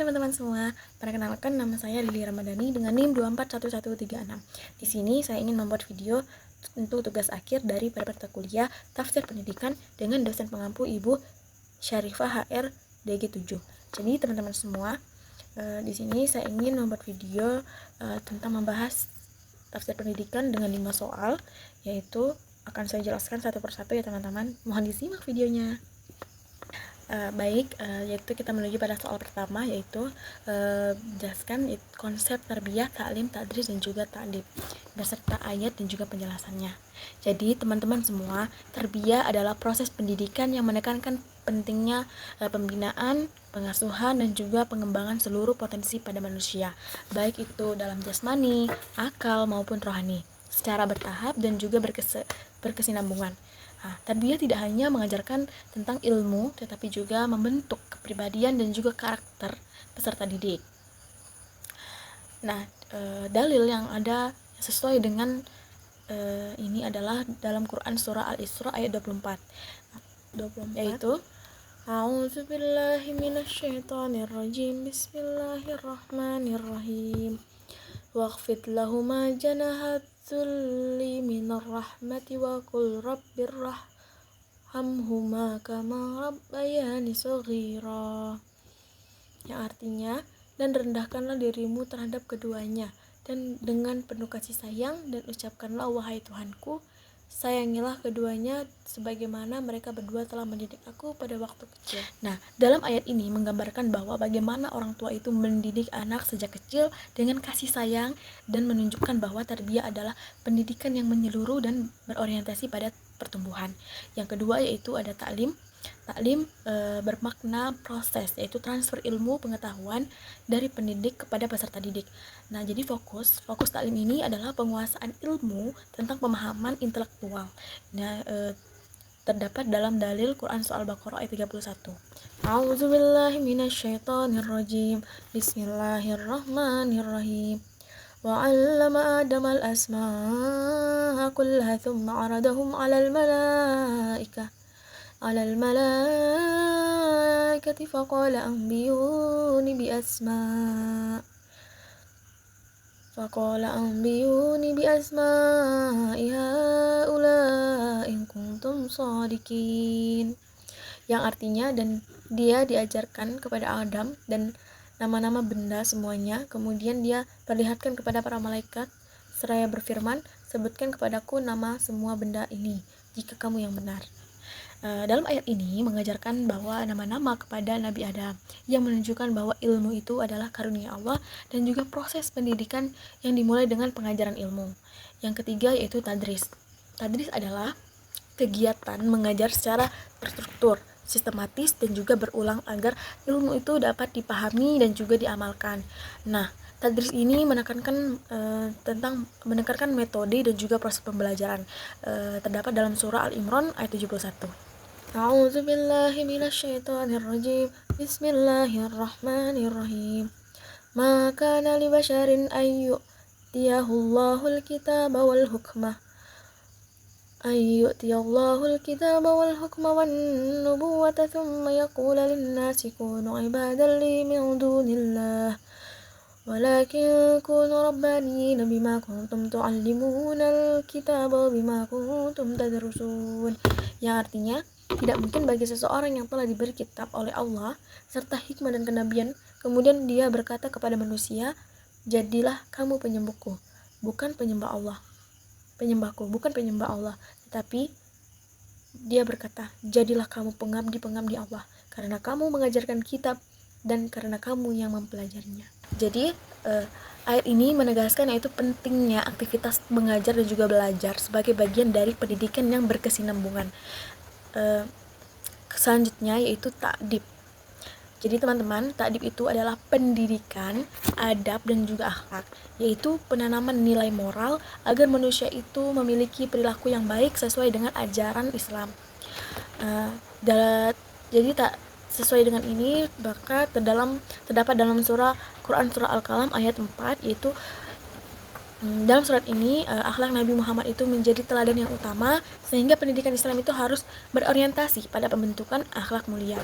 teman-teman semua, perkenalkan nama saya Lili Ramadhani dengan NIM 241136. Di sini saya ingin membuat video untuk tugas akhir dari mata kuliah Tafsir Pendidikan dengan dosen pengampu Ibu Syarifah HR DG7. Jadi teman-teman semua, di sini saya ingin membuat video tentang membahas tafsir pendidikan dengan 5 soal, yaitu akan saya jelaskan satu persatu ya teman-teman. Mohon disimak videonya. Yaitu kita menuju pada soal pertama, yaitu jelaskan konsep tarbiyah, ta'lim, tadris, dan juga ta'dib beserta ayat dan juga penjelasannya. Jadi teman-teman semua, tarbiyah adalah proses pendidikan yang menekankan pentingnya pembinaan, pengasuhan, dan juga pengembangan seluruh potensi pada manusia, baik itu dalam jasmani, akal, maupun rohani, secara bertahap dan juga berkesinambungan. Tarbiyah tidak hanya mengajarkan tentang ilmu, tetapi juga membentuk kepribadian dan juga karakter peserta didik. Dalil yang ada sesuai dengan ini adalah dalam Quran surah Al-Isra ayat 24, yaitu A'udzubillahi minasyaitonirrajim. Bismillahirrahmanirrahim. Waqfid lahuma janahat dzulli minar rahmati wa qul rabbirhamhuma kama rabbayani shaghira. Yang artinya, dan rendahkanlah dirimu terhadap keduanya dan dengan penuh kasih sayang, dan ucapkanlah, wahai Tuhanku, sayangilah keduanya sebagaimana mereka berdua telah mendidik aku pada waktu kecil. Dalam ayat ini menggambarkan bahwa bagaimana orang tua itu mendidik anak sejak kecil dengan kasih sayang, dan menunjukkan bahwa tarbiyah adalah pendidikan yang menyeluruh dan berorientasi pada pertumbuhan. Yang kedua yaitu ada ta'lim. Ta'lim bermakna proses, yaitu transfer ilmu pengetahuan dari pendidik kepada peserta didik. Jadi fokus ta'lim ini adalah penguasaan ilmu tentang pemahaman intelektual. Terdapat dalam dalil Quran surah Al-Baqarah ayat 31. A'udzubillahi minasyaitonirrajim. Bismillahirrahmanirrahim. Wa 'allama Adama al-asma'a kullaha thumma 'aradahum 'alal malaikati faqala anbiyuni bi asma'i haula in kuntum shadiqin. Yang artinya, dan dia diajarkan kepada Adam dan nama-nama benda semuanya, kemudian dia perlihatkan kepada para malaikat seraya berfirman, sebutkan kepadaku nama semua benda ini jika kamu yang benar. Dalam ayat ini mengajarkan bahwa nama-nama kepada Nabi Adam, yang menunjukkan bahwa ilmu itu adalah karunia Allah dan juga proses pendidikan yang dimulai dengan pengajaran ilmu. Yang ketiga yaitu tadris. Tadris adalah kegiatan mengajar secara terstruktur, sistematis, dan juga berulang agar ilmu itu dapat dipahami dan juga diamalkan. Tadris ini menekankan metode dan juga proses pembelajaran. Terdapat dalam surah Al-Imran ayat 71. A'udzubillahi minasyaitonirrajim. Bismillahirrahmanirrahim. Ma kana li basharin ayyutiyahul kitaba wal hukma wan nubuwata thumma yaqula lin-nasi kunu ibadan li min dunillah walakin kunu rabbaniyina bima kuntum tu'allimunal kitaba bima kuntum tadrusun. Yang artinya, tidak mungkin bagi seseorang yang telah diberi kitab oleh Allah serta hikmah dan kenabian, kemudian dia berkata kepada manusia, jadilah kamu penyembahku, bukan penyembah Allah. Tetapi dia berkata, jadilah kamu pengabdi Allah, karena kamu mengajarkan kitab dan karena kamu yang mempelajarinya. Jadi ayat ini menegaskan yaitu pentingnya aktivitas mengajar dan juga belajar sebagai bagian dari pendidikan yang berkesinambungan. Selanjutnya yaitu ta'dib. Jadi teman-teman, ta'dib itu adalah pendidikan, adab, dan juga akhlak, yaitu penanaman nilai moral agar manusia itu memiliki perilaku yang baik sesuai dengan ajaran Islam. Jadi sesuai dengan ini maka terdapat dalam Quran surah Al-Qalam ayat 4, yaitu dalam surat ini akhlak Nabi Muhammad itu menjadi teladan yang utama, sehingga pendidikan Islam itu harus berorientasi pada pembentukan akhlak mulia.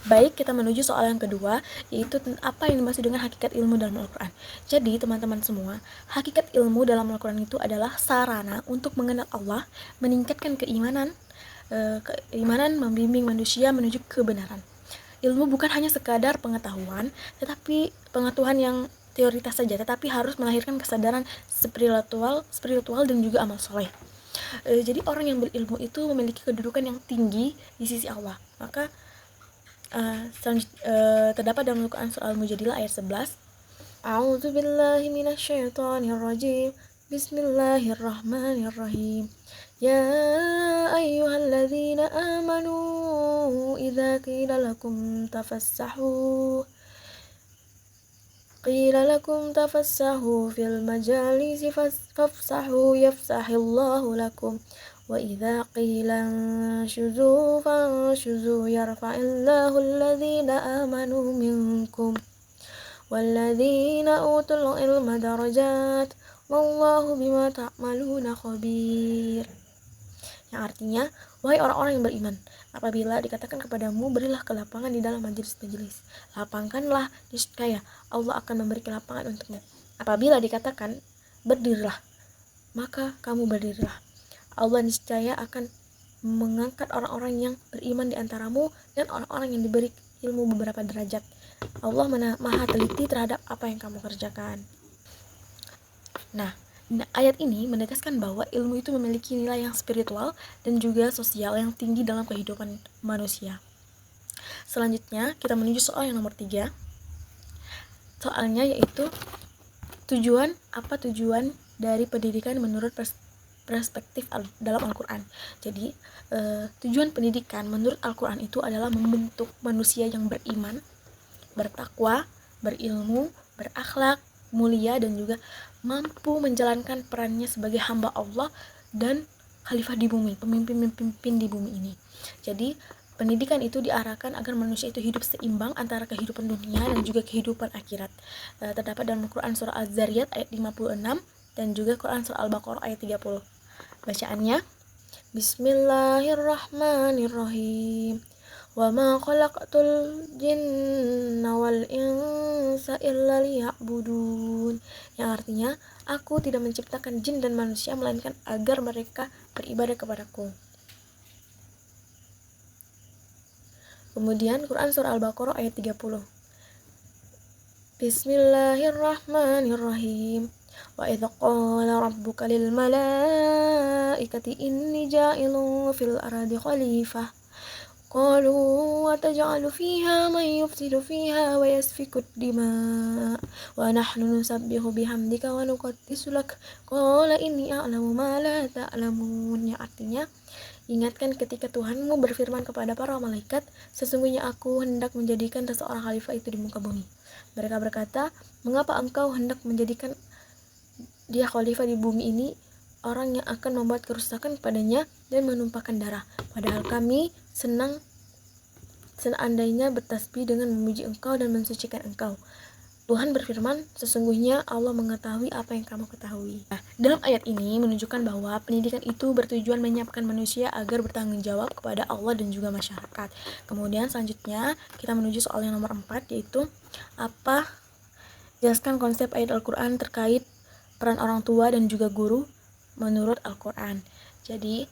Baik, kita menuju soal yang kedua, yaitu apa yang dimaksud dengan hakikat ilmu dalam Al-Quran. Jadi, teman-teman semua, hakikat ilmu dalam Al-Quran itu adalah sarana untuk mengenal Allah, meningkatkan keimanan, membimbing manusia menuju kebenaran. Ilmu bukan hanya sekadar pengetahuan, tetapi pengetahuan yang teoritas saja, tetapi harus melahirkan kesadaran spiritual dan juga amal soleh. Jadi orang yang berilmu itu memiliki kedudukan yang tinggi di sisi Allah. Maka terdapat dalam Al-Quran surah Al-Mujadilah ayat 11. A'udzu billahi minasyaitonir rajim. Bismillahirrahmanirrahim. Ya ayyuhalladzina amanu idza qila lakum tafassahu fil majalisi fafsahu yafsahillahu lakum wa idza qila anshuzu fanshuzu yarfa'illahu alladhina amanu minkum walladzina utul ilma darajat wallahu bima ta'maluna khabir. Yang artinya, wahai orang-orang yang beriman, apabila dikatakan kepadamu, berilah kelapangan di dalam majelis-majelis. Lapangkanlah, niscaya Allah akan memberi kelapangan untukmu. Apabila dikatakan, berdirilah, maka kamu berdirilah. Allah niscaya akan mengangkat orang-orang yang beriman di antaramu dan orang-orang yang diberi ilmu beberapa derajat. Allah maha teliti terhadap apa yang kamu kerjakan. Nah, ayat ini menegaskan bahwa ilmu itu memiliki nilai yang spiritual dan juga sosial yang tinggi dalam kehidupan manusia. Selanjutnya, kita menuju soal yang nomor 3. Soalnya yaitu tujuan dari pendidikan menurut perspektif dalam Al-Quran. Jadi, tujuan pendidikan menurut Al-Quran itu adalah membentuk manusia yang beriman, bertakwa, berilmu, berakhlak, mulia, dan juga mampu menjalankan perannya sebagai hamba Allah dan khalifah di bumi, pemimpin di bumi ini. Jadi, pendidikan itu diarahkan agar manusia itu hidup seimbang antara kehidupan dunia dan juga kehidupan akhirat. Terdapat dalam Al-Quran surah Az-Zariyat ayat 56 dan juga Quran surah Al-Baqarah ayat 30. Bacaannya, Bismillahirrahmanirrahim. Wa ma khalaqtul jinna wal insa illa liya'budun. Yang artinya, aku tidak menciptakan jin dan manusia melainkan agar mereka beribadah kepadaku. Kemudian Quran surah Al-Baqarah ayat 30. Bismillahirrahmanirrahim. Wa idza qala rabbuka lil malaikati inni ja'ilun fil ardi khalifah qalu wa taj'alu fiha man yufsidu fiha wa yasfiku ad-dima wa nahnu nusabbihu bihamdika wa nuqaddisu lak qala inni a'lamu ma la ta'lamun. Yang artinya, ingatkan ketika Tuhanmu berfirman kepada para malaikat, sesungguhnya aku hendak menjadikan seseorang khalifah itu di muka bumi. Mereka berkata, mengapa engkau hendak menjadikan dia khalifah di bumi ini, orang yang akan membuat kerusakan padanya dan menumpahkan darah. Padahal kami senang seandainya bertasbih dengan memuji engkau dan mensucikan engkau. Tuhan berfirman, sesungguhnya Allah mengetahui apa yang kamu ketahui. Nah, dalam ayat ini menunjukkan bahwa pendidikan itu bertujuan menyiapkan manusia agar bertanggung jawab kepada Allah dan juga masyarakat. Kemudian selanjutnya kita menuju soal yang nomor 4, yaitu jelaskan konsep ayat Al-Quran terkait peran orang tua dan juga guru menurut Al-Quran. Jadi,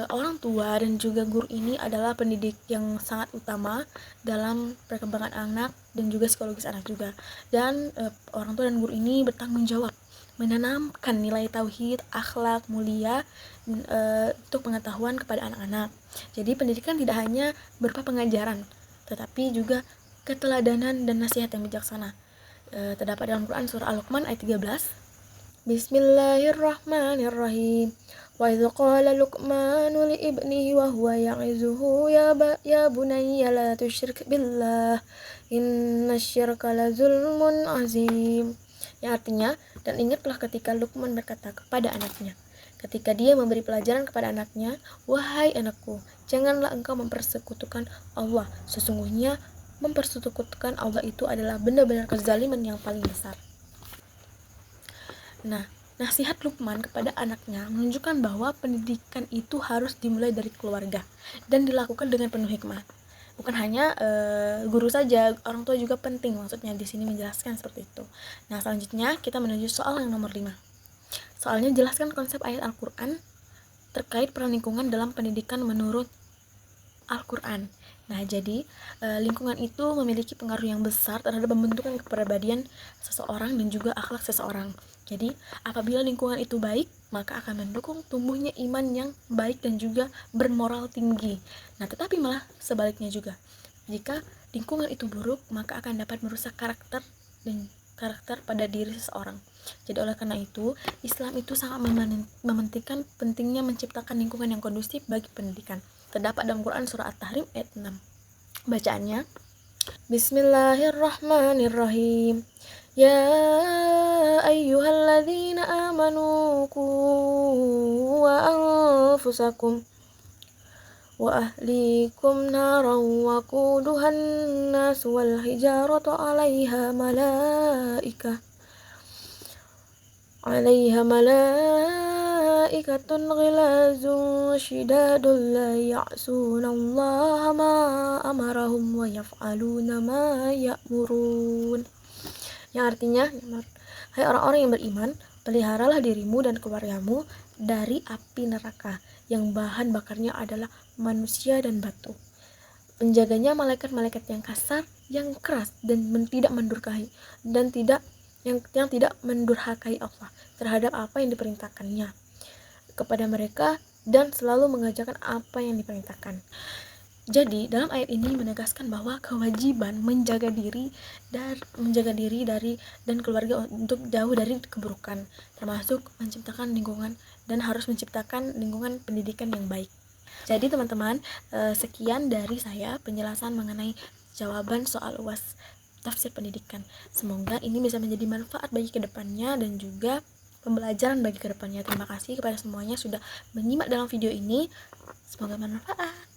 orang tua dan juga guru ini adalah pendidik yang sangat utama dalam perkembangan anak dan juga psikologis anak juga. Dan orang tua dan guru ini bertanggung jawab menanamkan nilai tauhid, akhlak mulia untuk pengetahuan kepada anak-anak. Jadi pendidikan tidak hanya berupa pengajaran, tetapi juga keteladanan dan nasihat yang bijaksana. Terdapat dalam Quran surah Al-Luqman ayat 13. Bismillahirrahmanirrahim. Wa idza qala Luqmanu li ibnihi wa huwa ya'izuhu ya bunayya la tusyrik billah innasyirka la zulmun azim. Yang artinya, dan ingatlah ketika Luqman berkata kepada anaknya, ketika dia memberi pelajaran kepada anaknya, wahai anakku, janganlah engkau mempersekutukan Allah. Sesungguhnya mempersekutukan Allah itu adalah benar-benar kezaliman yang paling besar. Nah, nasihat Luqman kepada anaknya menunjukkan bahwa pendidikan itu harus dimulai dari keluarga dan dilakukan dengan penuh hikmah. bukan hanya guru saja, orang tua juga penting, maksudnya di sini menjelaskan seperti itu. Nah, selanjutnya kita menuju soal yang nomor 5. Soalnya jelaskan konsep ayat Al-Quran terkait peran lingkungan dalam pendidikan menurut Al-Quran. Nah, jadi lingkungan itu memiliki pengaruh yang besar terhadap pembentukan kepribadian seseorang dan juga akhlak seseorang. Jadi, apabila lingkungan itu baik, maka akan mendukung tumbuhnya iman yang baik dan juga bermoral tinggi. Nah, tetapi malah sebaliknya juga. Jika lingkungan itu buruk, maka akan dapat merusak karakter pada diri seseorang. Jadi oleh karena itu, Islam itu sangat mementingkan pentingnya menciptakan lingkungan yang kondusif bagi pendidikan. Terdapat dalam Quran surah At-Tahrim ayat 6. Bacaannya, Bismillahirrahmanirrahim. Ya ayyuhalladzina amanu qu anfusakum wa ahlikum naran wa quduhan nas wal hijaratu 'alaiha malaikatun ghilazun shidadun la ya'sunallaha ma amarahum wa yaf'aluna ma ya'murun. Yang artinya, hai orang-orang yang beriman, peliharalah dirimu dan keluargamu dari api neraka yang bahan bakarnya adalah manusia dan batu. Penjaganya malaikat-malaikat yang kasar, yang keras dan tidak mendurhakai yang tidak mendurhakai Allah terhadap apa yang diperintahkannya kepada mereka dan selalu mengerjakan apa yang diperintahkan. Jadi dalam ayat ini menegaskan bahwa kewajiban menjaga diri dari dan keluarga untuk jauh dari keburukan, termasuk menciptakan lingkungan dan harus menciptakan lingkungan pendidikan yang baik. Jadi teman-teman, sekian dari saya penjelasan mengenai jawaban soal UAS tafsir pendidikan. Semoga ini bisa menjadi manfaat bagi kedepannya dan juga pembelajaran bagi kedepannya. Terima kasih kepada semuanya sudah menyimak dalam video ini. Semoga bermanfaat.